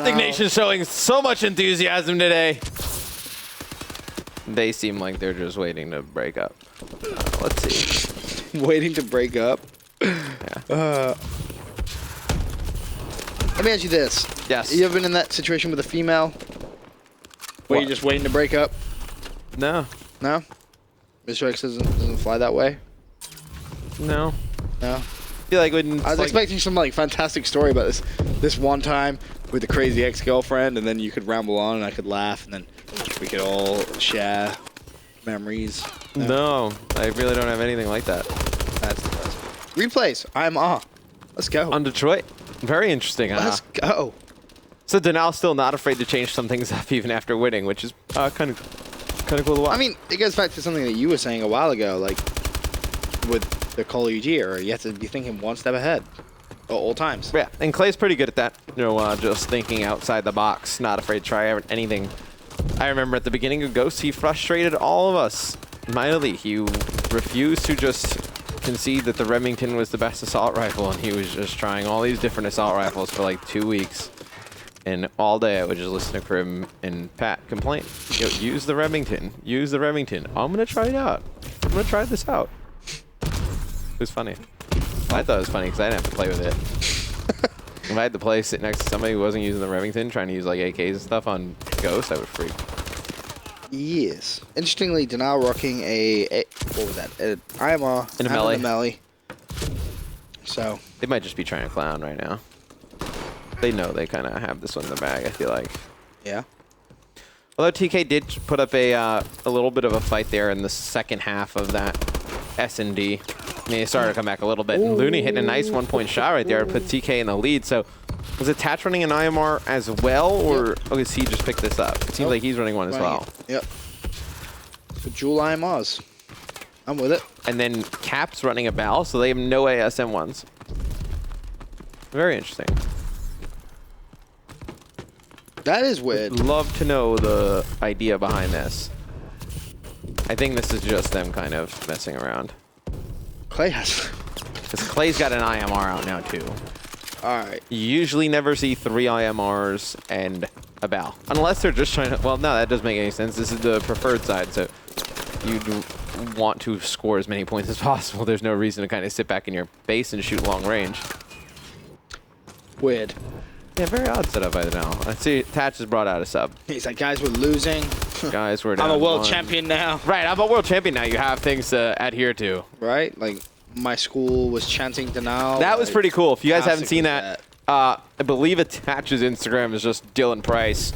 Optic Nation showing so much enthusiasm today. They seem like they're just waiting to break up. Let's see. Waiting to break up? Yeah. Let me ask you this. Yes. You ever been in that situation with a female? Where you're just waiting to break up? No. No? Mr. X doesn't fly that way? No. No? I feel like when I was expecting some like fantastic story about this one time with the crazy ex-girlfriend, and then you could ramble on and I could laugh, and then we could all share memories. No, I really don't have anything like that. That's the best. Replays. I'm Let's go. On Detroit. Very interesting, huh? Let's go. So Denal's still not afraid to change some things up even after winning, which is kind of cool to watch. I mean, it goes back to something that you were saying a while ago, like with the Call of Duty era, you have to be thinking one step ahead at all times. Yeah, and Clay's pretty good at that. You know, just thinking outside the box, not afraid to try anything. I remember at the beginning of Ghost, he frustrated all of us mightily. He refused to just concede that the Remington was the best assault rifle, and he was just trying all these different assault rifles for like 2 weeks. And all day I would just listen to Krim and Pat complain. Yo, use the Remington. Use the Remington. I'm going to try it out. I'm going to try this out. It was funny. I thought it was funny because I didn't have to play with it. If I had to play sit next to somebody who wasn't using the Remington, trying to use like AKs and stuff on Ghost, I would freak. Yes. Interestingly, Denal rocking what was that? An IMR and a melee. So they might just be trying to clown right now. They know they kind of have this one in the bag, I feel like. Yeah. Although TK did put up a little bit of a fight there in the second half of that S&D. I mean, it started to come back a little bit. And Looney hitting a nice one-point shot right there to put TK in the lead. So was it Tatch running an IMR as well, or is he just picked this up? It seems like he's running one as well. Yep. So dual IMRs. I'm with it. And then Cap's running a Bal, so they have no ASM ones. Very interesting. That is weird. Would love to know the idea behind this. I think this is just them kind of messing around. Clay has. Because Clay's got an IMR out now, too. All right. You usually never see 3 IMRs and a Bal. Unless they're just trying to... Well, no, that doesn't make any sense. This is the preferred side, so you want to score as many points as possible. There's no reason to kind of sit back in your base and shoot long range. Weird. Yeah, very odd setup by the now. I see Tatch has brought out a sub. He's like, guys, we're losing. Guys, we're down. I'm a world champion now. Right, I'm a world champion now. You have things to adhere to. Right? Like, my school was chanting Denal. That was pretty cool. If you guys haven't seen that. I believe Attach's Instagram is just Dylan Price.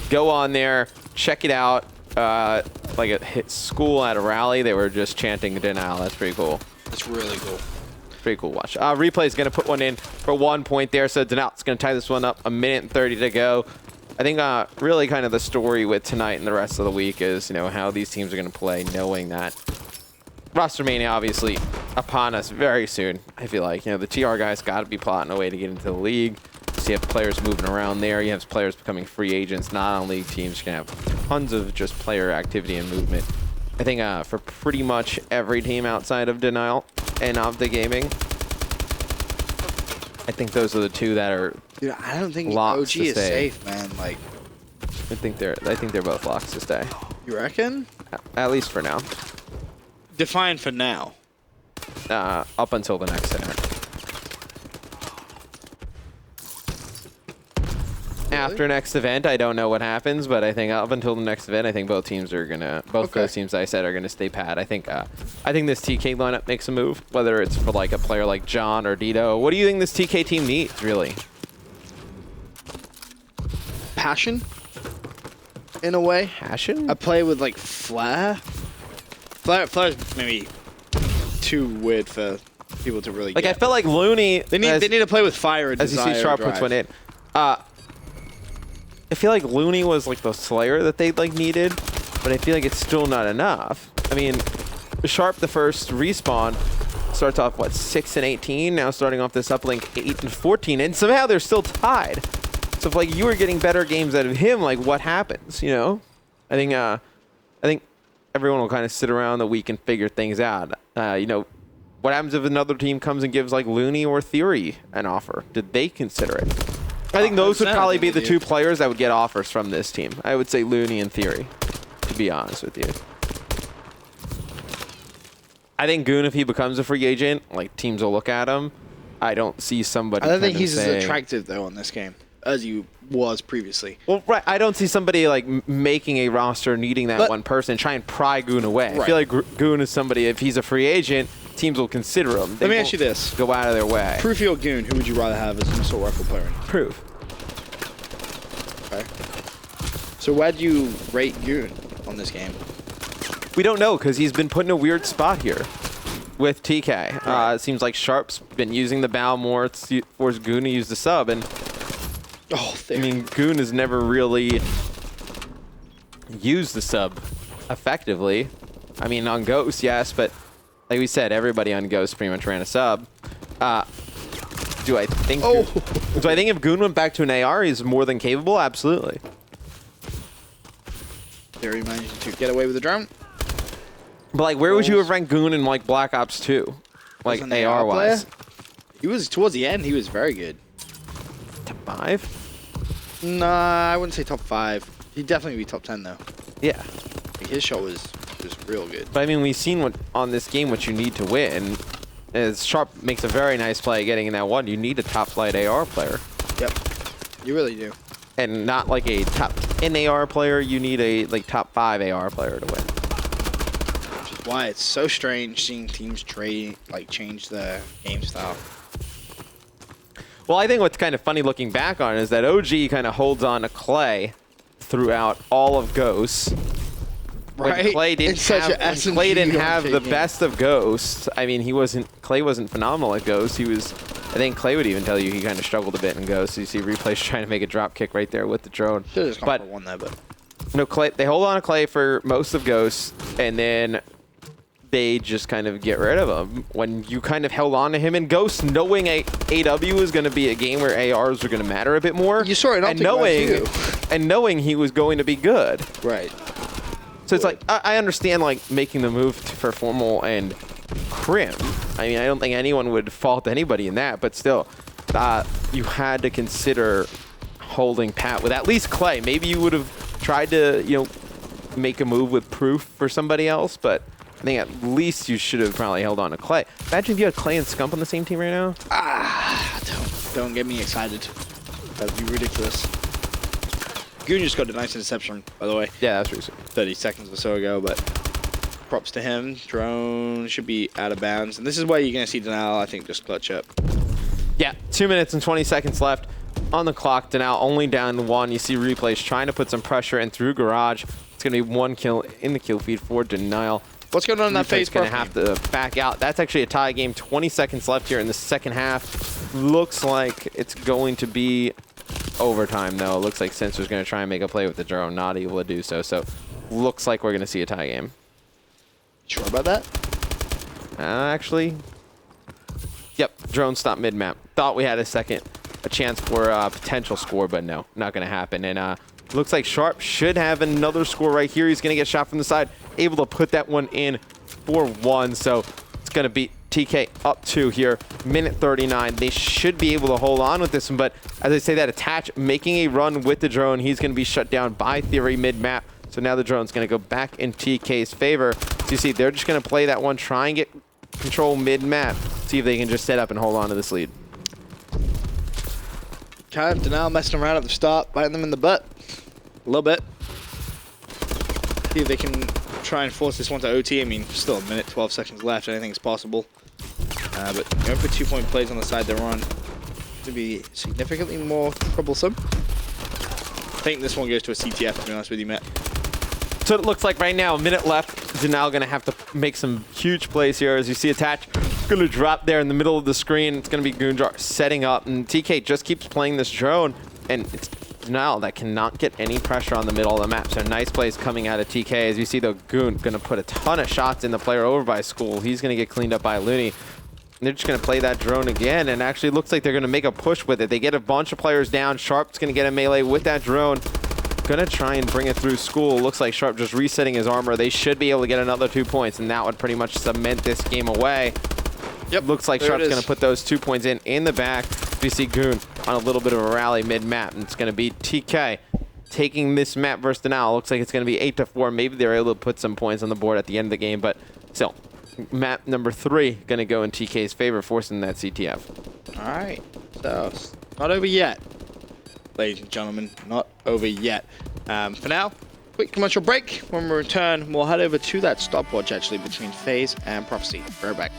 Go on there, check it out. Like at hit school at a rally, they were just chanting Denal. That's pretty cool. That's really cool. Pretty cool watch. Replay is going to put one in for 1 point there. So Denal's going to tie this one up. 1:30 to go. I think really kind of the story with tonight and the rest of the week is, you know, how these teams are going to play, knowing that roster mania obviously upon us very soon. I feel like, you know, the TR guys got to be plotting a way to get into the league. So you have players moving around there. You have players becoming free agents. Non-league teams can have tons of just player activity and movement. I think for pretty much every team outside of Denial and of the gaming, I think those are the two that are. Dude, I don't think OG is safe, man. Like, I think they're both locks to stay. You reckon? At least for now. Define for now. Up until the next event. Really? After next event, I don't know what happens, but I think up until the next event, I think both teams are gonna, those teams I said are gonna stay pat. I think this TK lineup makes a move, whether it's for like a player like John or Dito. What do you think this TK team needs, really? Passion, in a way. Passion? I play with like flair. Flair's maybe too weird for people to really like. Get. I felt like Looney. They need to play with fire and as desire. You see, Sharp puts one in. I feel like Looney was like the Slayer that they like needed, but I feel like it's still not enough. I mean, Sharp, the first respawn, starts off what 6 and 18. Now starting off this uplink 8 and 14, and somehow they're still tied. So if like you were getting better games out of him, like what happens? You know, I think everyone will kind of sit around the week and figure things out. You know, what happens if another team comes and gives like Looney or Theory an offer? Did they consider it? I think those would 100%, probably I be think the they two do. players that would get offers from this team. I would say Looney in theory, to be honest with you. I think Goon, if he becomes a free agent, like teams will look at him. I don't see somebody. I don't think kind of he's as saying, attractive though on this game as he was previously. Well, right. I don't see somebody like making a roster needing that But- one person, try and pry Goon away. I Right. feel like Goon is somebody, if he's a free agent, teams will consider him. They Let me won't ask you this. Go out of their way. Proofy or Goon, who would you rather have as an assault rifle player? Proof. Okay. So where do you rate Goon on this game? We don't know because he's been put in a weird spot here with TK. Right. It seems like Sharp's been using the bow more. It's forced Goon to use the sub. And Oh, I mean, Goon has never really used the sub effectively. I mean, on Ghost, yes, but like we said, everybody on Ghost pretty much ran a sub. Do I think? Oh. Do I think if Goon went back to an AR, he's more than capable? Absolutely. Theory managed to get away with the drone. But like, where would you have ranked Goon in like Black Ops 2? Like As an AR wise? player? He was towards the end. He was very good. Top 5? Nah, I wouldn't say top 5. He'd definitely be top 10 though. Yeah. Like, his shot was real good. But I mean, we've seen what on this game what you need to win. As Sharp makes a very nice play getting in that one, you need a top flight AR player. Yep. You really do. And not like a top 10 AR player, you need a like top 5 AR player to win. Which is why it's so strange seeing teams change their game style. Well, I think what's kind of funny looking back on it is that OG kind of holds on to Clay throughout all of Ghosts. When Right? Clay didn't It's such have, a when S&G Clay didn't on have the K-game. best of Ghosts. I mean, Clay wasn't phenomenal at Ghosts. He was, I think Clay would even tell you he kind of struggled a bit in Ghosts. You see replays trying to make a drop kick right there with the drone. Should have just gone But for one there, but no, Clay, they hold on to Clay for most of Ghosts, and then they just kind of get rid of him. When you kind of held on to him in Ghosts, knowing AW was going to be a game where ARs were going to matter a bit more. You saw it and knowing, and knowing he was going to be good. right. So it's like, I understand like making the move for Formal and Crim. I mean, I don't think anyone would fault anybody in that, but still, you had to consider holding pat with at least Clay. Maybe you would have tried to, make a move with Proof for somebody else, but I think at least you should have probably held on to Clay. Imagine if you had Clay and Scump on the same team right now. Don't get me excited. That'd be ridiculous. Goon just got a nice interception, by the way. Yeah, that's recent. 30 seconds or so ago, but props to him. Drone should be out of bounds. And this is where you're going to see Denal, I think, just clutch up. Yeah, 2 minutes and 20 seconds left on the clock. Denal only down to 1. You see replays trying to put some pressure in through Garage. It's going to be 1 kill in the kill feed for Denial. What's going on in that phase? Going to have to back out. That's actually a tie game. 20 seconds left here in the second half. Looks like it's going to be overtime, though. It looks like Sensor's going to try and make a play with the drone. Not able to do so. So looks like we're going to see a tie game. Sure about that? Actually, yep. Drone stopped mid-map. Thought we had a chance for a potential score, but no, not going to happen. And looks like Sharp should have another score right here. He's going to get shot from the side. Able to put that one in for 1. So it's going to be TK up 2 here. Minute 39. They should be able to hold on with this one. But as I say that, Attach making a run with the drone. He's going to be shut down by Theory mid-map. So now the drone's going to go back in TK's favor. So you see, they're just going to play that one, try and get control mid-map. See if they can just set up and hold on to this lead. Kind of Denal messing around at the start, biting them in the butt. A little bit. See if they can try and force this one to OT. I mean, still a minute, 12 seconds left. Anything's possible. But going for 2-point plays on the side they're on to be significantly more troublesome. I think this one goes to a CTF, to be honest with you, Matt. So it looks like right now, a minute left. Denal going to have to make some huge plays here. As you see, Attach going to drop there in the middle of the screen. It's going to be Goonjar setting up, and TK just keeps playing this drone, and it's Denal that cannot get any pressure on the middle of the map. So nice plays coming out of TK. As you see, the Goon going to put a ton of shots in the player over by School. He's going to get cleaned up by Looney. And they're just going to play that drone again, and actually looks like they're going to make a push with it. They get a bunch of players down. Sharp's going to get a melee with that drone. Gonna try and bring it through School. Looks like Sharp just resetting his armor. They should be able to get another 2 points, and that would pretty much cement this game away. Yep. Looks like Sharp's gonna put those 2 points in the back. You see Goon on a little bit of a rally mid-map, and it's going to be TK taking this map versus Denal. Looks like it's going to be 8-4. Maybe they're able to put some points on the board at the end of the game, but still, map number 3 going to go in TK's favor, forcing that CTF. All right, so not over yet, ladies and gentlemen, not over yet. For now, quick commercial break. When we return, we'll head over to that stopwatch actually between FaZe and Prophecy. Right back.